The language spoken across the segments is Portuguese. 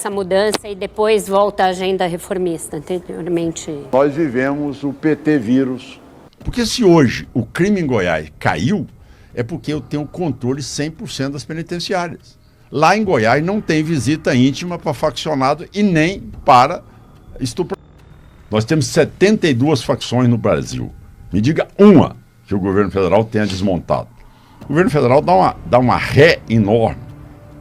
essa mudança e depois volta a agenda reformista, anteriormente. Nós vivemos o PT vírus. Porque se hoje o crime em Goiás caiu, é porque eu tenho controle 100% das penitenciárias. Lá em Goiás não tem visita íntima para faccionado e nem para estuprador. Nós temos 72 facções no Brasil. Me diga uma que o governo federal tenha desmontado. O governo federal dá uma ré enorme,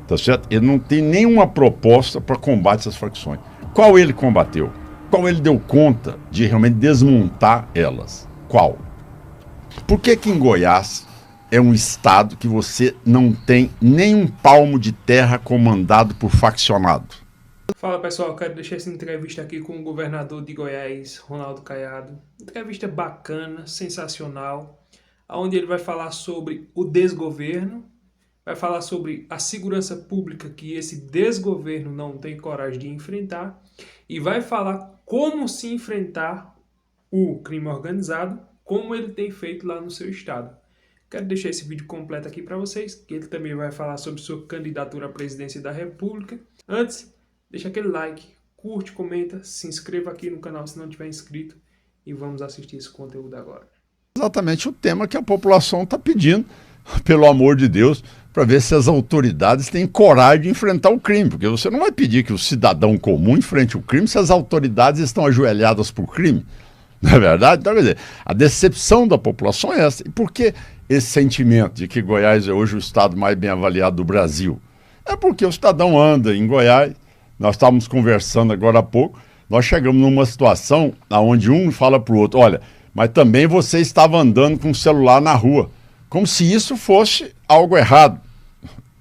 tá certo? Ele não tem nenhuma proposta para combate às facções. Qual ele combateu? Qual ele deu conta de realmente desmontar elas? Qual? Por que que em Goiás é um estado que você não tem nem um palmo de terra comandado por faccionado? Fala pessoal, quero deixar essa entrevista aqui com o governador de Goiás, Ronaldo Caiado. Entrevista bacana, sensacional, onde ele vai falar sobre o desgoverno, vai falar sobre a segurança pública que esse desgoverno não tem coragem de enfrentar e vai falar como se enfrentar o crime organizado, como ele tem feito lá no seu estado. Quero deixar esse vídeo completo aqui para vocês, que ele também vai falar sobre sua candidatura à presidência da República. Antes, deixa aquele like, curte, comenta, se inscreva aqui no canal se não tiver inscrito e vamos assistir esse conteúdo agora. Exatamente o tema que a população está pedindo, pelo amor de Deus, para ver se as autoridades têm coragem de enfrentar o crime, porque você não vai pedir que o cidadão comum enfrente o crime se as autoridades estão ajoelhadas por crime, não é verdade? Então, quer dizer, a decepção da população é essa. E por que esse sentimento de que Goiás é hoje o estado mais bem avaliado do Brasil? É porque o cidadão anda em Goiás. Nós estávamos conversando agora há pouco, nós chegamos numa situação onde um fala para o outro, olha, mas também você estava andando com o celular na rua, como se isso fosse algo errado.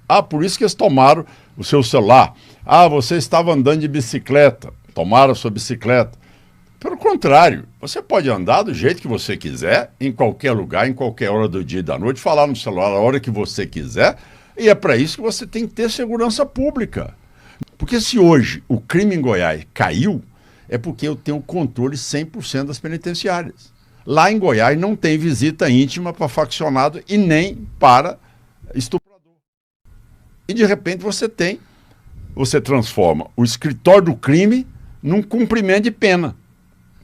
Ah, por isso que eles tomaram o seu celular. Ah, você estava andando de bicicleta, tomaram a sua bicicleta. Pelo contrário, você pode andar do jeito que você quiser, em qualquer lugar, em qualquer hora do dia e da noite, falar no celular a hora que você quiser, e é para isso que você tem que ter segurança pública. Porque se hoje o crime em Goiás caiu, é porque eu tenho controle 100% das penitenciárias. Lá em Goiás não tem visita íntima para faccionado e nem para estuprador. E de repente você transforma o escritório do crime num cumprimento de pena.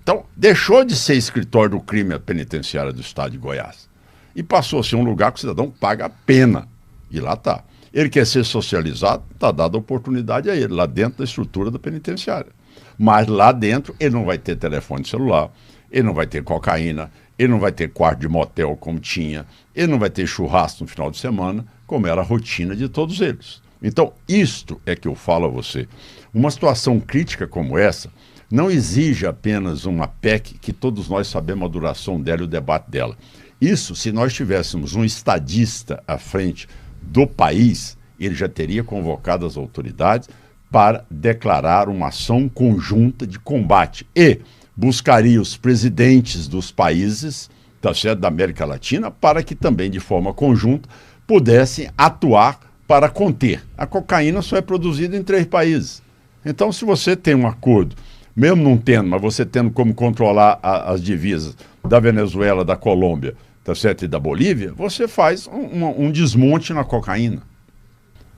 Então, deixou de ser escritório do crime a penitenciária do estado de Goiás e passou a ser um lugar que o cidadão paga a pena. E lá está. Ele quer ser socializado, está dada a oportunidade a ele, lá dentro da estrutura da penitenciária. Mas lá dentro ele não vai ter telefone celular, ele não vai ter cocaína, ele não vai ter quarto de motel como tinha, ele não vai ter churrasco no final de semana, como era a rotina de todos eles. Então, isto é que eu falo a você. Uma situação crítica como essa não exige apenas uma PEC, que todos nós sabemos a duração dela e o debate dela. Isso, se nós tivéssemos um estadista à frente do país, ele já teria convocado as autoridades para declarar uma ação conjunta de combate e buscaria os presidentes dos países, tá certo, da América Latina para que também de forma conjunta pudessem atuar para conter. A cocaína só é produzida em 3 países. Então, se você tem um acordo, mesmo não tendo, mas você tendo como controlar as divisas da Venezuela, da Colômbia, tá certo, e da Bolívia, você faz um desmonte na cocaína.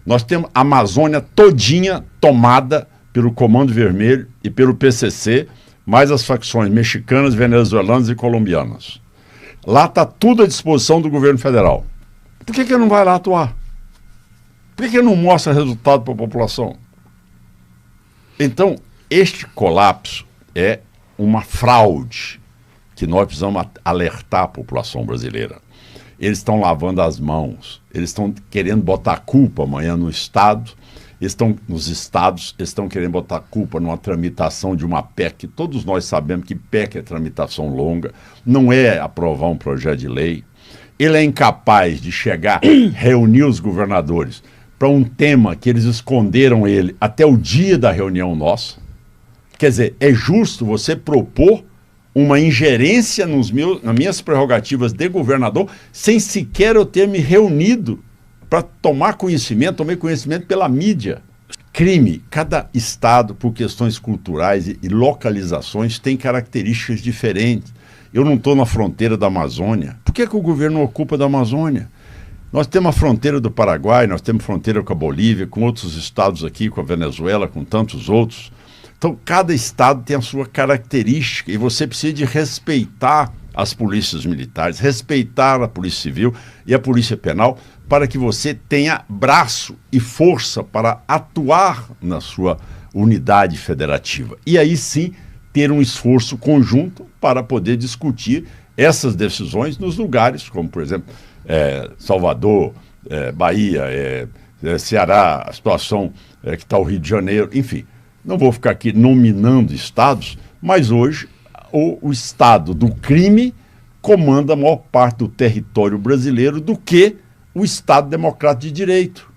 Nós temos a Amazônia todinha tomada pelo Comando Vermelho e pelo PCC, mais as facções mexicanas, venezuelanas e colombianas. Lá está tudo à disposição do governo federal. Por que ele não vai lá atuar? Por que ele não mostra resultado para a população? Então, este colapso é uma fraude que nós precisamos alertar a população brasileira. Eles estão lavando as mãos, eles estão querendo botar a culpa amanhã no Estado, nos estados, eles estão querendo botar a culpa numa tramitação de uma PEC. Todos nós sabemos que PEC é tramitação longa, não é aprovar um projeto de lei. Ele é incapaz de chegar, reunir os governadores para um tema que eles esconderam ele até o dia da reunião nossa. Quer dizer, é justo você propor uma ingerência nas minhas prerrogativas de governador, sem sequer eu ter me reunido para tomar conhecimento, tomei conhecimento pela mídia. Crime, cada estado, por questões culturais e localizações, tem características diferentes. Eu não estou na fronteira da Amazônia. Por que o governo ocupa da Amazônia? Nós temos a fronteira do Paraguai, nós temos fronteira com a Bolívia, com outros estados aqui, com a Venezuela, com tantos outros. Então, cada estado tem a sua característica e você precisa de respeitar as polícias militares, respeitar a polícia civil e a polícia penal para que você tenha braço e força para atuar na sua unidade federativa. E aí sim, ter um esforço conjunto para poder discutir essas decisões nos lugares, como por exemplo, Salvador, Bahia, Ceará, a situação que está o Rio de Janeiro, enfim. Não vou ficar aqui nominando estados, mas hoje o estado do crime comanda a maior parte do território brasileiro do que o Estado Democrático de Direito.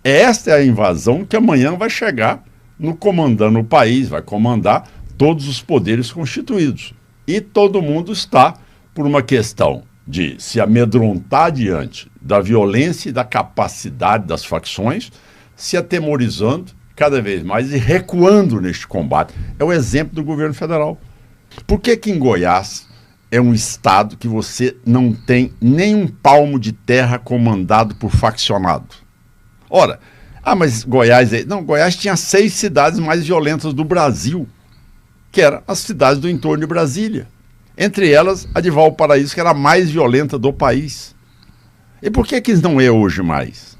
Esta é a invasão que amanhã vai chegar no comandando o país, vai comandar todos os poderes constituídos. E todo mundo está por uma questão de se amedrontar diante da violência e da capacidade das facções, se atemorizando cada vez mais e recuando neste combate. É o exemplo do governo federal. Por que que em Goiás é um estado que você não tem nem um palmo de terra comandado por faccionado? Ora, mas Goiás... Não, Goiás tinha 6 cidades mais violentas do Brasil, que eram as cidades do entorno de Brasília. Entre elas, a de Valparaíso, que era a mais violenta do país. E por que que não é hoje mais?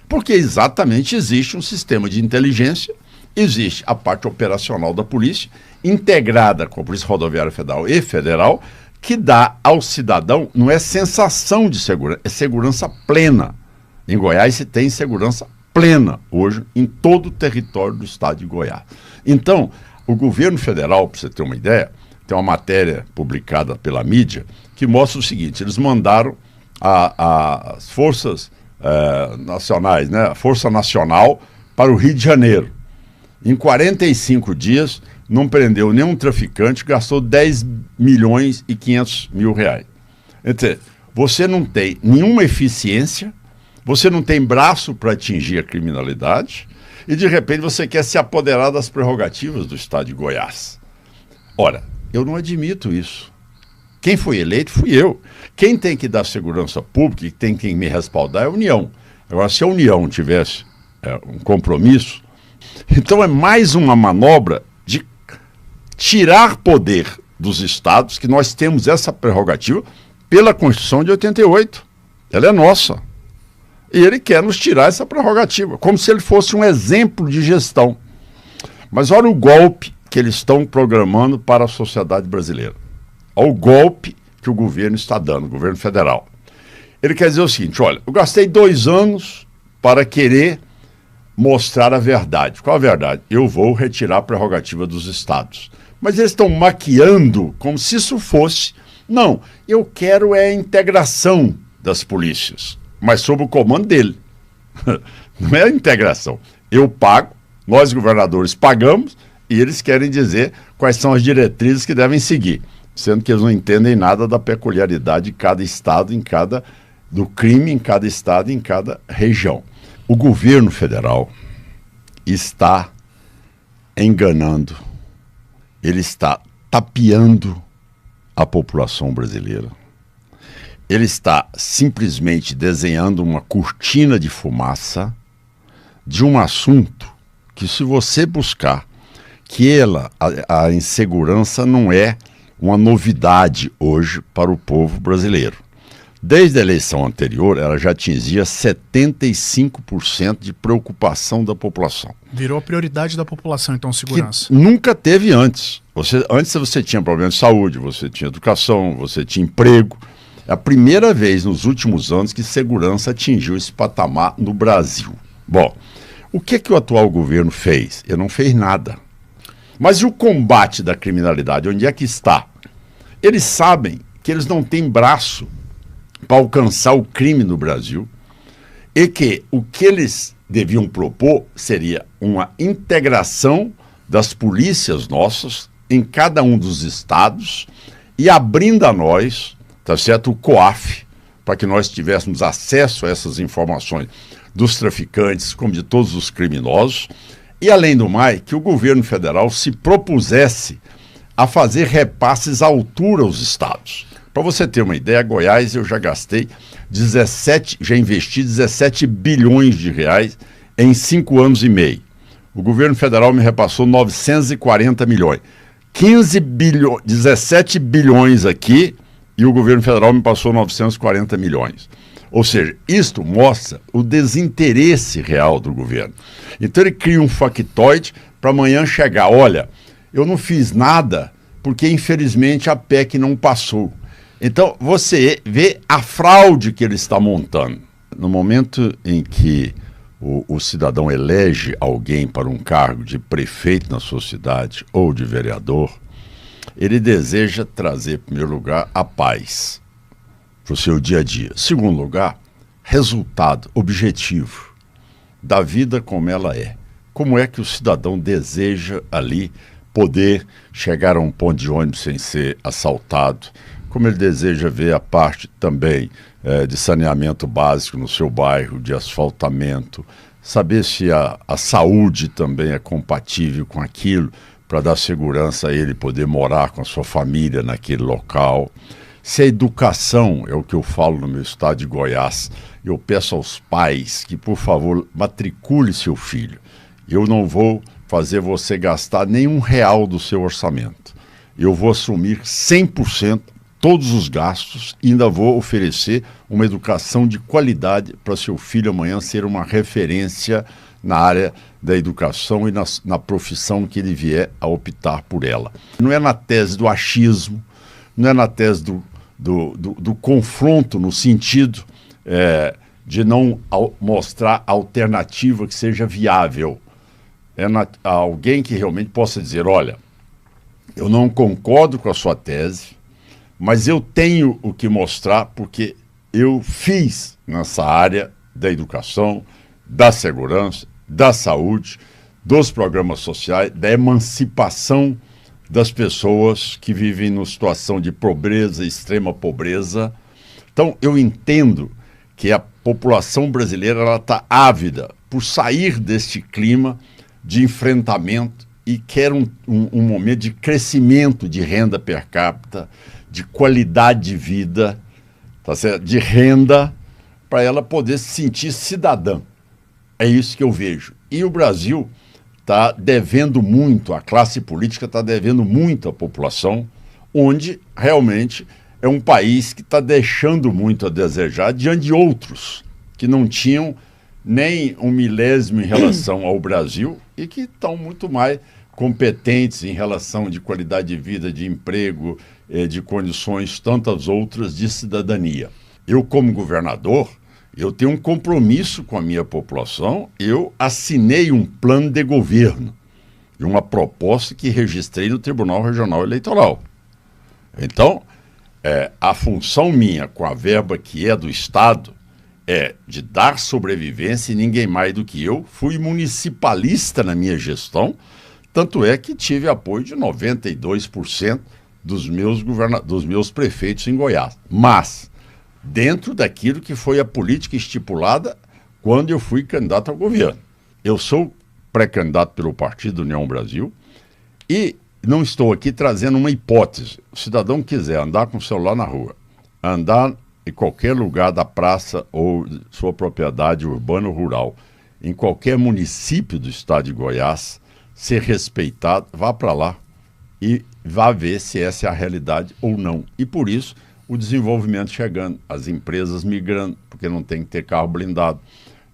Porque exatamente existe um sistema de inteligência, existe a parte operacional da polícia, integrada com a Polícia Rodoviária Federal e Federal, que dá ao cidadão, não é sensação de segurança, é segurança plena. Em Goiás se tem segurança plena hoje em todo o território do estado de Goiás. Então, o governo federal, para você ter uma ideia, tem uma matéria publicada pela mídia que mostra o seguinte: eles mandaram as forças nacionais, né, a Força Nacional para o Rio de Janeiro. Em 45 dias, não prendeu nenhum traficante, gastou 10 milhões e 500 mil reais. Então, você não tem nenhuma eficiência, você não tem braço para atingir a criminalidade e, de repente, você quer se apoderar das prerrogativas do estado de Goiás. Ora, eu não admito isso. Quem foi eleito fui eu. Quem tem que dar segurança pública e tem que me respaldar é a União. Agora, se a União tivesse um compromisso, então é mais uma manobra de tirar poder dos estados, que nós temos essa prerrogativa pela Constituição de 88. Ela é nossa. E ele quer nos tirar essa prerrogativa, como se ele fosse um exemplo de gestão. Mas olha o golpe que eles estão programando para a sociedade brasileira. Olha o golpe que o governo está dando, o governo federal. Ele quer dizer o seguinte: olha, eu gastei 2 anos para querer mostrar a verdade. Qual a verdade? Eu vou retirar a prerrogativa dos estados. Mas eles estão maquiando como se isso fosse... Não, eu quero a integração das polícias, mas sob o comando dele. Não é a integração. Eu pago, nós governadores pagamos, e eles querem dizer quais são as diretrizes que devem seguir, sendo que eles não entendem nada da peculiaridade de cada estado, do crime em cada estado, em cada região. O governo federal está enganando, ele está tapeando a população brasileira. Ele está simplesmente desenhando uma cortina de fumaça de um assunto que, se você buscar, que a insegurança não é uma novidade hoje para o povo brasileiro. Desde a eleição anterior, ela já atingia 75% de preocupação da população. Virou a prioridade da população, então, segurança. Que nunca teve antes. Antes você tinha problema de saúde, você tinha educação, você tinha emprego. É a primeira vez nos últimos anos que segurança atingiu esse patamar no Brasil. Bom, o que o atual governo fez? Ele não fez nada. Mas e o combate da criminalidade? Onde é que está? Eles sabem que eles não têm braço para alcançar o crime no Brasil e que o que eles deviam propor seria uma integração das polícias nossas em cada um dos estados e abrindo a nós, tá certo, o COAF, para que nós tivéssemos acesso a essas informações dos traficantes como de todos os criminosos. E, além do mais, que o governo federal se propusesse a fazer repasses à altura aos estados, Para você ter uma ideia, Goiás eu já gastei já investi 17 bilhões de reais em 5 anos e meio. O governo federal me repassou 940 milhões. 17 bilhões aqui e o governo federal me passou 940 milhões. Ou seja, isto mostra o desinteresse real do governo. Então ele cria um factoide para amanhã chegar, olha, eu não fiz nada porque infelizmente a PEC não passou. Então você vê a fraude que ele está montando. No momento em que o cidadão elege alguém para um cargo de prefeito na sua cidade ou de vereador, ele deseja trazer, em primeiro lugar, a paz para o seu dia a dia. Segundo lugar, resultado objetivo da vida como ela é. Como é que o cidadão deseja ali poder chegar a um ponto de ônibus sem ser assaltado, como ele deseja ver a parte também de saneamento básico no seu bairro, de asfaltamento, saber se a saúde também é compatível com aquilo, para dar segurança a ele poder morar com a sua família naquele local. Se a educação, é o que eu falo no meu estado de Goiás, eu peço aos pais que, por favor, matricule seu filho. Eu não vou fazer você gastar nenhum real do seu orçamento. Eu vou assumir 100% todos os gastos e ainda vou oferecer uma educação de qualidade para seu filho amanhã ser uma referência na área da educação e na profissão que ele vier a optar por ela. Não é na tese do achismo, não é na tese do confronto no sentido de não mostrar alternativa que seja viável. É alguém que realmente possa dizer, olha, eu não concordo com a sua tese, mas eu tenho o que mostrar porque eu fiz nessa área da educação, da segurança, da saúde, dos programas sociais, da emancipação das pessoas que vivem numa situação de pobreza, extrema pobreza. Então, eu entendo que a população brasileira está ávida por sair deste clima de enfrentamento e quer um momento de crescimento de renda per capita, de qualidade de vida, tá certo? De renda, para ela poder se sentir cidadã. É isso que eu vejo. E o Brasil está devendo muito, a classe política está devendo muito à população, onde realmente é um país que está deixando muito a desejar diante de outros que não tinham nem um milésimo em relação ao Brasil e que estão muito mais competentes em relação de qualidade de vida, de emprego, de condições, tantas outras de cidadania. Eu, como governador, eu tenho um compromisso com a minha população, eu assinei um plano de governo e uma proposta que registrei no Tribunal Regional Eleitoral. Então, a função minha com a verba que é do Estado é de dar sobrevivência e ninguém mais do que eu. Fui municipalista na minha gestão, tanto é que tive apoio de 92% dos meus prefeitos em Goiás. Mas dentro daquilo que foi a política estipulada quando eu fui candidato ao governo. Eu sou pré-candidato pelo Partido União Brasil e não estou aqui trazendo uma hipótese. O cidadão quiser andar com o celular na rua, andar em qualquer lugar da praça ou sua propriedade urbana ou rural, em qualquer município do estado de Goiás, ser respeitado, vá para lá e vá ver se essa é a realidade ou não. E por isso o desenvolvimento chegando, as empresas migrando, porque não tem que ter carro blindado,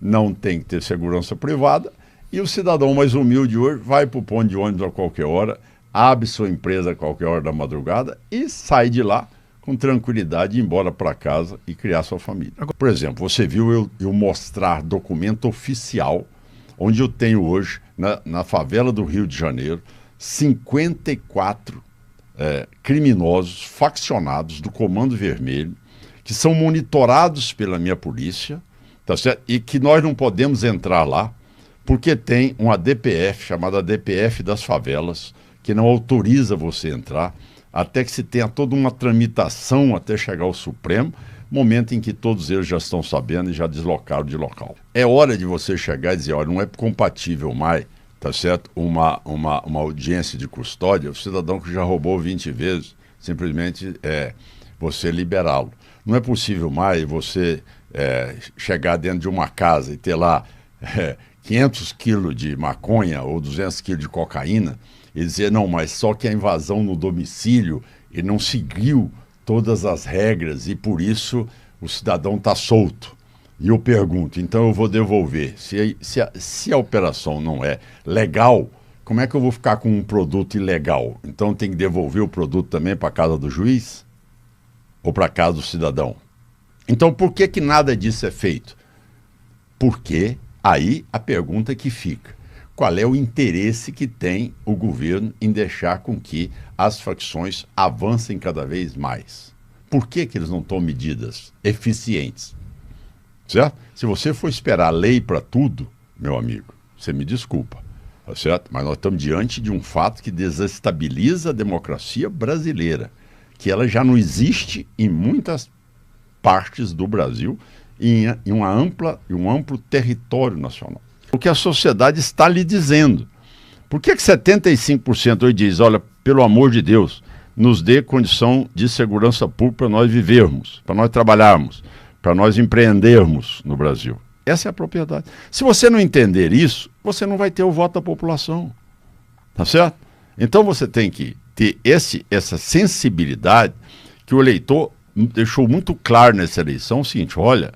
não tem que ter segurança privada, e o cidadão mais humilde hoje vai para o ponto de ônibus a qualquer hora, abre sua empresa a qualquer hora da madrugada e sai de lá com tranquilidade, ir embora para casa e criar sua família. Por exemplo, você viu eu mostrar documento oficial, onde eu tenho hoje, na favela do Rio de Janeiro, 54 criminosos faccionados do Comando Vermelho, que são monitorados pela minha polícia, tá certo? E que nós não podemos entrar lá, porque tem uma DPF, chamada DPF das favelas, que não autoriza você entrar, até que se tenha toda uma tramitação até chegar ao Supremo, momento em que todos eles já estão sabendo e já deslocaram de local. É hora de você chegar e dizer, olha, não é compatível mais, tá certo? Uma audiência de custódia, o cidadão que já roubou 20 vezes, simplesmente você liberá-lo. Não é possível mais você chegar dentro de uma casa e ter lá 500 quilos de maconha ou 200 quilos de cocaína e dizer, não, mas só que a invasão no domicílio e não seguiu todas as regras e por isso o cidadão está solto. E eu pergunto, então eu vou devolver. Se a operação não é legal, como é que eu vou ficar com um produto ilegal? Então tem que devolver o produto também para a casa do juiz? Ou para a casa do cidadão? Então por que nada disso é feito? Porque aí a pergunta que fica, qual é o interesse que tem o governo em deixar com que as facções avancem cada vez mais? Por que eles não tomam medidas eficientes? Certo? Se você for esperar lei para tudo, meu amigo, você me desculpa, tá certo? Mas nós estamos diante de um fato que desestabiliza a democracia brasileira, que ela já não existe em muitas partes do Brasil em um amplo território nacional. O que a sociedade está lhe dizendo. Por que 75% hoje diz, olha, pelo amor de Deus, nos dê condição de segurança pública para nós vivermos, para nós trabalharmos, para nós empreendermos no Brasil? Essa é a propriedade. Se você não entender isso, você não vai ter o voto da população. Tá certo? Então você tem que ter essa sensibilidade que o eleitor deixou muito claro nessa eleição, o seguinte, olha,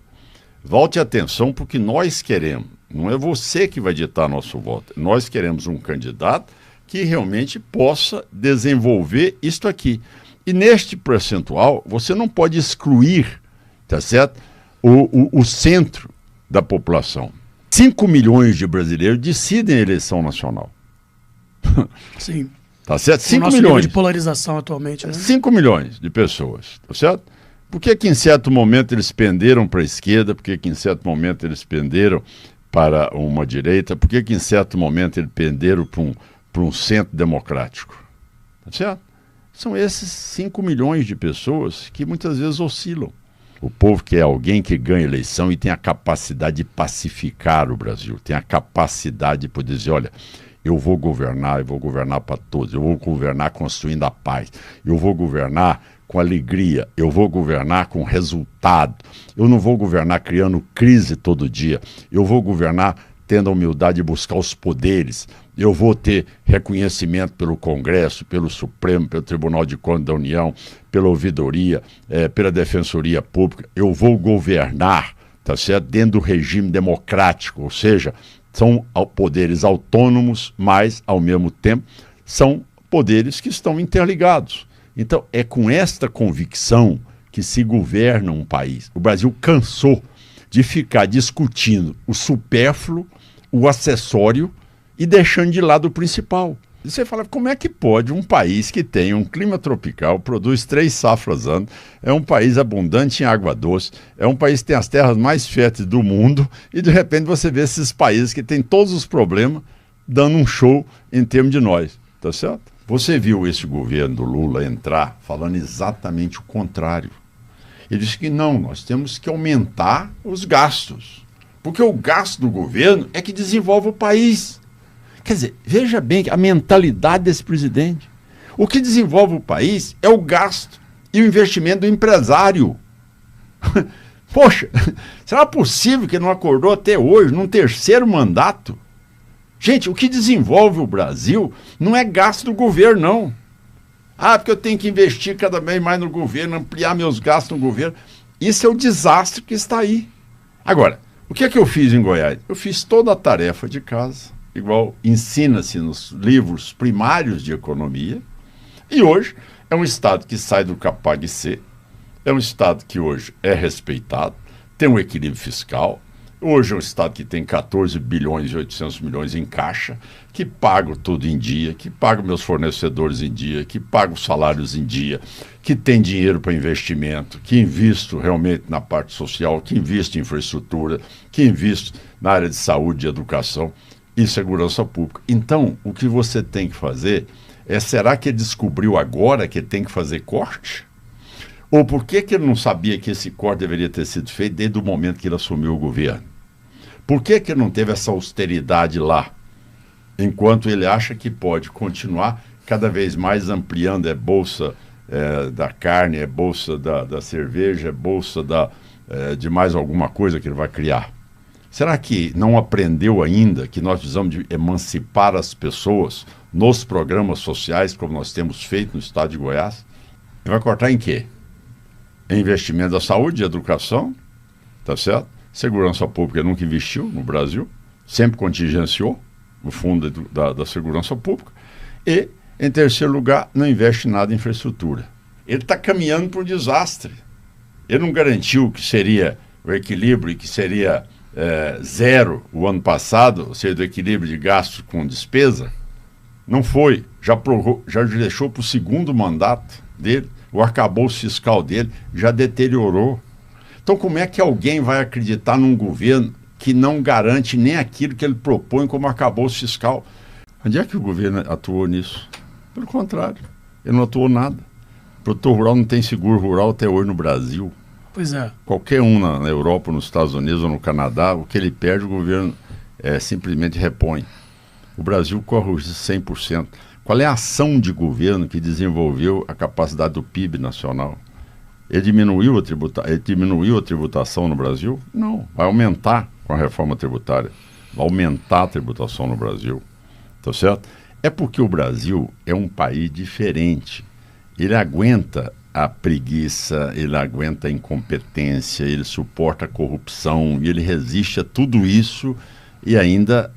volte atenção porque nós queremos, não é você que vai ditar nosso voto, nós queremos um candidato que realmente possa desenvolver isto aqui. E neste percentual, você não pode excluir, tá certo? O centro da população. 5 milhões de brasileiros decidem a eleição nacional. Sim. Tá certo? 5 nosso milhões. nível de polarização atualmente, né? 5 milhões de pessoas, tá certo? Por que em certo momento eles penderam para a esquerda? Por que em certo momento eles penderam para uma direita? Por que em certo momento eles penderam para um centro democrático? Tá certo? São esses 5 milhões de pessoas que muitas vezes oscilam. O povo quer alguém que ganha eleição e tem a capacidade de pacificar o Brasil, tem a capacidade de poder dizer, olha, eu vou governar para todos, eu vou governar construindo a paz, eu vou governar com alegria, eu vou governar com resultado, eu não vou governar criando crise todo dia, eu vou governar tendo a humildade de buscar os poderes, eu vou ter reconhecimento pelo Congresso, pelo Supremo, pelo Tribunal de Contas da União, pela Ouvidoria, pela Defensoria Pública, eu vou governar, tá certo? Dentro do regime democrático, ou seja, são poderes autônomos, mas, ao mesmo tempo, são poderes que estão interligados. Então, é com esta convicção que se governa um país. O Brasil cansou de ficar discutindo o supérfluo, o acessório e deixando de lado o principal. E você fala, como é que pode um país que tem um clima tropical, produz 3 safras ano, é um país abundante em água doce, é um país que tem as terras mais férteis do mundo, e de repente você vê esses países que têm todos os problemas dando um show em termos de nós, tá certo? Você viu esse governo do Lula entrar falando exatamente o contrário. Ele disse que não, nós temos que aumentar os gastos, porque o gasto do governo é que desenvolve o país. Quer dizer, veja bem a mentalidade desse presidente. O que desenvolve o país é o gasto e o investimento do empresário. Poxa, será possível que não acordou até hoje, num 3º mandato? Gente, o que desenvolve o Brasil não é gasto do governo, não. Ah, porque eu tenho que investir cada vez mais no governo, ampliar meus gastos no governo. Isso é o desastre que está aí. Agora, o que é que eu fiz em Goiás? Eu fiz toda a tarefa de casa, igual ensina-se nos livros primários de economia, e hoje é um estado que sai do CAPAG-C, é um estado que hoje é respeitado, tem um equilíbrio fiscal, hoje é um estado que tem 14 bilhões e 800 milhões em caixa, que pago tudo em dia, que pago meus fornecedores em dia, que pago salários em dia, que tem dinheiro para investimento, que invisto realmente na parte social, que invisto em infraestrutura, que invisto na área de saúde e educação e segurança pública. Então, o que você tem que fazer será que ele descobriu agora que ele tem que fazer corte? Ou por que ele não sabia que esse corte deveria ter sido feito desde o momento que ele assumiu o governo? Por que ele não teve essa austeridade lá, enquanto ele acha que pode continuar cada vez mais ampliando a bolsa da carne, é bolsa da cerveja, é bolsa de mais alguma coisa que ele vai criar. Será que não aprendeu ainda que nós precisamos de emancipar as pessoas nos programas sociais, como nós temos feito no estado de Goiás? Ele vai cortar em quê? Em investimento da saúde e educação, tá certo? Segurança pública nunca investiu no Brasil, sempre contingenciou o fundo da segurança pública. E, em terceiro lugar, não investe nada em infraestrutura. Ele está caminhando para um desastre. Ele não garantiu que seria o equilíbrio e que seria zero o ano passado, ou seja, do equilíbrio de gasto com despesa. Não foi. Já deixou para o segundo mandato dele. O arcabouço fiscal dele já deteriorou. Então, como é que alguém vai acreditar num governo que não garante nem aquilo que ele propõe como arcabouço fiscal? Onde é que o governo atuou nisso? Pelo contrário, ele não atuou nada. O produtor rural não tem seguro rural até hoje no Brasil. Pois é. Qualquer um na Europa, nos Estados Unidos ou no Canadá, o que ele perde, o governo simplesmente repõe. O Brasil corre os 100%. Qual é a ação de governo que desenvolveu a capacidade do PIB nacional? Ele diminuiu a tributação no Brasil? Não. Vai aumentar com a reforma tributária. Vai aumentar a tributação no Brasil. Tá certo? É porque o Brasil é um país diferente. Ele aguenta a preguiça, ele aguenta a incompetência, ele suporta a corrupção, e ele resiste a tudo isso e ainda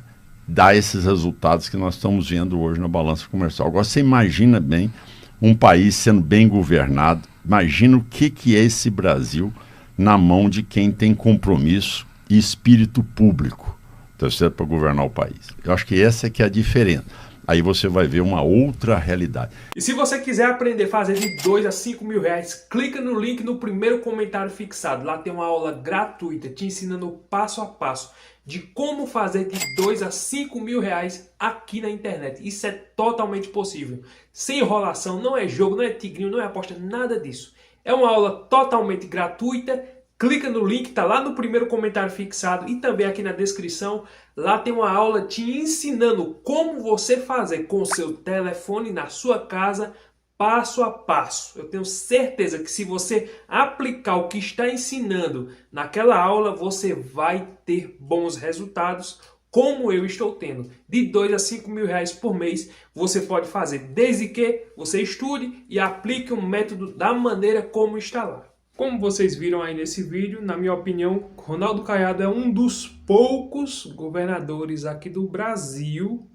dá esses resultados que nós estamos vendo hoje na balança comercial. Agora, você imagina bem um país sendo bem governado, imagina o que é esse Brasil na mão de quem tem compromisso e espírito público, tá certo, para governar o país. Eu acho que essa é que é a diferença. Aí você vai ver uma outra realidade. E se você quiser aprender a fazer de 2 a 5 mil reais, clica no link no primeiro comentário fixado. Lá tem uma aula gratuita te ensinando passo a passo de como fazer de 2 a 5 mil reais aqui na internet. Isso é totalmente possível. Sem enrolação, não é jogo, não é tigrinho, não é aposta, nada disso. É uma aula totalmente gratuita. Clica no link, tá lá no primeiro comentário fixado e também aqui na descrição. Lá tem uma aula te ensinando como você fazer com o seu telefone na sua casa, passo a passo. Eu tenho certeza que se você aplicar o que está ensinando naquela aula, você vai ter bons resultados, como eu estou tendo. De 2 a 5 mil reais por mês você pode fazer, desde que você estude e aplique o método da maneira como está lá. Como vocês viram aí nesse vídeo, na minha opinião, Ronaldo Caiado é um dos poucos governadores aqui do Brasil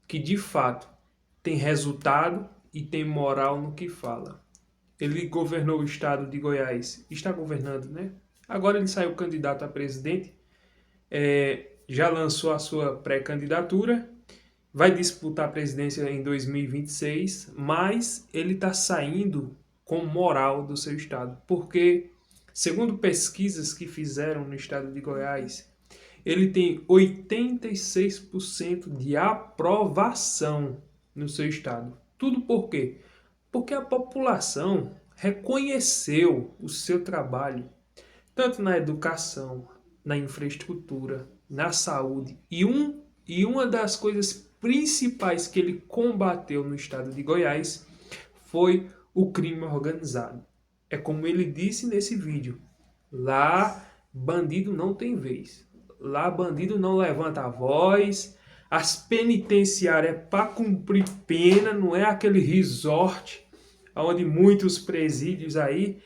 que, de fato, tem resultado e tem moral no que fala. Ele governou o estado de Goiás, está governando, né? Agora ele saiu candidato a presidente, já lançou a sua pré-candidatura, vai disputar a presidência em 2026, mas ele está saindo com moral do seu estado, porque, segundo pesquisas que fizeram no estado de Goiás, ele tem 86% de aprovação no seu estado. Tudo por quê? Porque a população reconheceu o seu trabalho, tanto na educação, na infraestrutura, na saúde, e uma das coisas principais que ele combateu no estado de Goiás foi o crime organizado. É como ele disse nesse vídeo, lá bandido não tem vez, lá bandido não levanta a voz, as penitenciárias é para cumprir pena, não é aquele resort, onde muitos presídios aí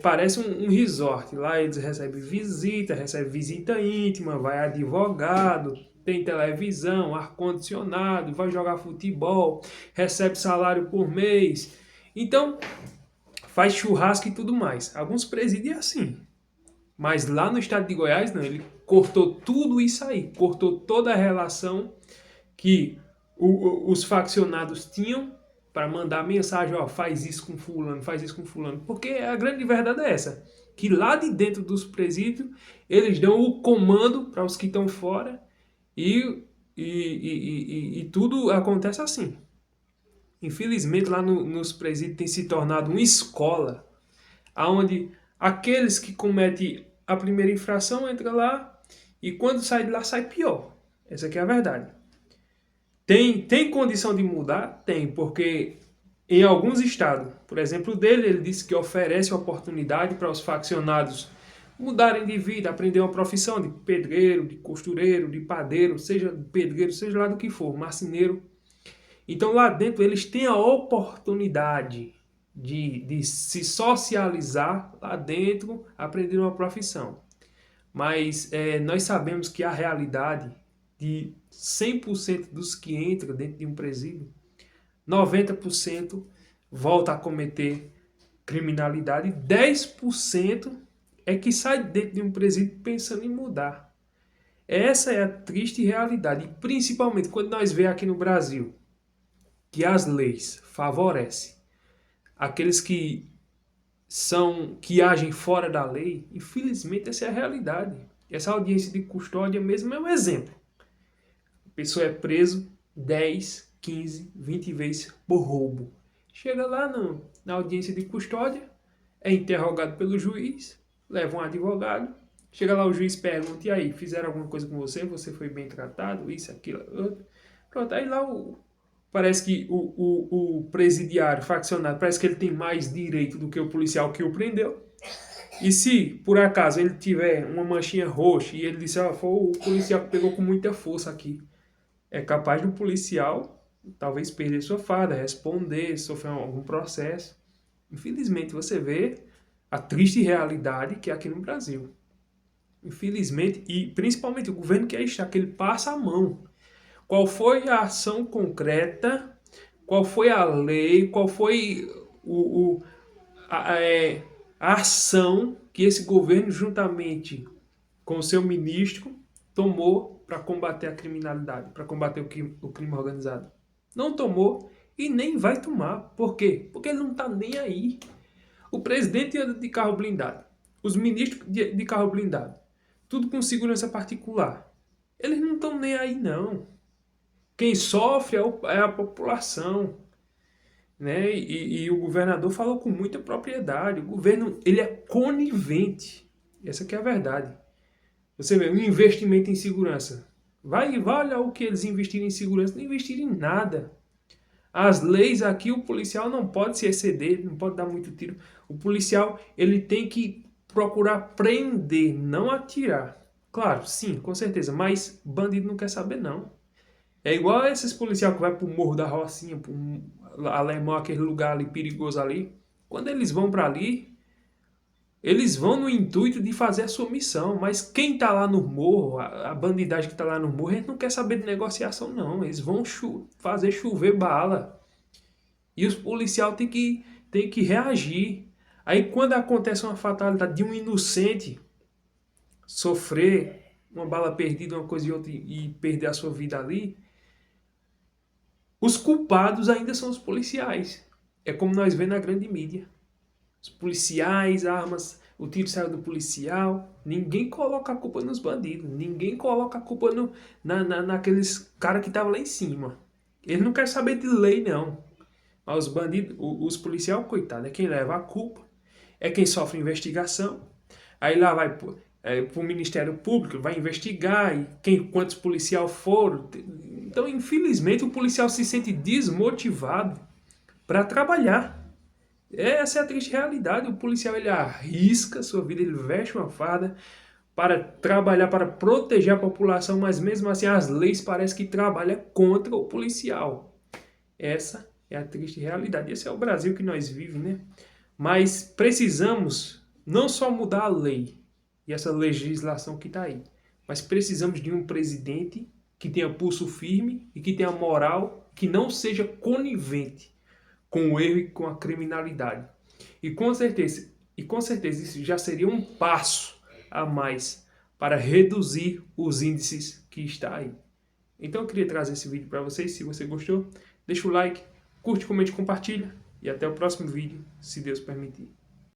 parece um resort, lá eles recebem visita íntima, vai advogado, tem televisão, ar-condicionado, vai jogar futebol, recebe salário por mês. Então, faz churrasco e tudo mais. Alguns presídios é assim. Mas lá no estado de Goiás, não. Ele cortou tudo isso aí. Cortou toda a relação que os faccionados tinham para mandar mensagem, ó, faz isso com fulano, faz isso com fulano. Porque a grande verdade é essa. Que lá de dentro dos presídios, eles dão o comando para os que estão fora e tudo acontece assim. Infelizmente, lá nos presídios tem se tornado uma escola, onde aqueles que cometem a primeira infração entram lá e quando sai de lá, sai pior. Essa aqui é a verdade. Tem condição de mudar? Tem, porque em alguns estados. Por exemplo, dele, ele disse que oferece oportunidade para os faccionados mudarem de vida, aprender uma profissão de pedreiro, de costureiro, de padeiro, seja pedreiro, seja lá do que for, marceneiro. Então lá dentro eles têm a oportunidade de se socializar lá dentro, aprender uma profissão. Mas nós sabemos que a realidade de 100% dos que entram dentro de um presídio, 90% volta a cometer criminalidade, 10% é que sai dentro de um presídio pensando em mudar. Essa é a triste realidade, e principalmente quando nós vemos aqui no Brasil que as leis favorecem aqueles que agem fora da lei. Infelizmente essa é a realidade. Essa audiência de custódia mesmo é um exemplo. A pessoa é preso 10, 15, 20 vezes por roubo. Chega lá na audiência de custódia, é interrogado pelo juiz, leva um advogado, chega lá o juiz pergunta, e aí, fizeram alguma coisa com você? Você foi bem tratado? Isso, aquilo, outro. Pronto, aí lá parece que o presidiário faccionado, parece que ele tem mais direito do que o policial que o prendeu. E se, por acaso, ele tiver uma manchinha roxa e ele disser, foi o policial que pegou com muita força aqui, é capaz do policial talvez perder sua farda, responder, sofrer algum processo. Infelizmente, você vê a triste realidade que é aqui no Brasil. Infelizmente, e principalmente o governo que está, que ele passa a mão. Qual foi a ação concreta, qual foi a lei, qual foi a ação que esse governo, juntamente com o seu ministro, tomou para combater a criminalidade, para combater o crime organizado. Não tomou e nem vai tomar. Por quê? Porque ele não está nem aí. O presidente anda de carro blindado, os ministros de carro blindado, tudo com segurança particular. Eles não estão nem aí, não. Quem sofre é a população, né? E o governador falou com muita propriedade. O governo, ele é conivente. Essa que é a verdade. Você vê, um investimento em segurança. Vai olhar o que eles investiram em segurança. Não investiram em nada. As leis aqui, o policial não pode se exceder, não pode dar muito tiro. O policial, ele tem que procurar prender, não atirar. Claro, sim, com certeza, mas bandido não quer saber, não. É igual a esses policiais que vai pro Morro da Rocinha, pro Alemão, aquele lugar ali perigoso ali. Quando eles vão para ali, eles vão no intuito de fazer a sua missão, mas quem tá lá no morro, a bandidagem que tá lá no morro, eles não quer saber de negociação, não. Eles vão fazer chover bala. E os policiais têm que reagir. Aí quando acontece uma fatalidade de um inocente sofrer uma bala perdida, uma coisa e outra, e perder a sua vida ali, os culpados ainda são os policiais. É como nós vemos na grande mídia. Os policiais, armas, o tiro saiu do policial. Ninguém coloca a culpa nos bandidos. Ninguém coloca a culpa naqueles caras que estavam lá em cima. Eles não querem saber de lei, não. Mas os bandidos, os policiais, coitado, é quem leva a culpa. É quem sofre investigação. Aí lá vai pro Ministério Público, vai investigar. E quantos policiais foram. Então, infelizmente, o policial se sente desmotivado para trabalhar. Essa é a triste realidade. O policial, ele arrisca a sua vida, ele veste uma farda para trabalhar, para proteger a população, mas mesmo assim as leis parecem que trabalham contra o policial. Essa é a triste realidade. Esse é o Brasil que nós vivemos, né? Mas precisamos não só mudar a lei e essa legislação que está aí, mas precisamos de um presidente que tenha pulso firme e que tenha moral, que não seja conivente com o erro e com a criminalidade. E com certeza isso já seria um passo a mais para reduzir os índices que está aí. Então eu queria trazer esse vídeo para vocês. Se você gostou, deixa o like, curte, comente, compartilha. E até o próximo vídeo, se Deus permitir.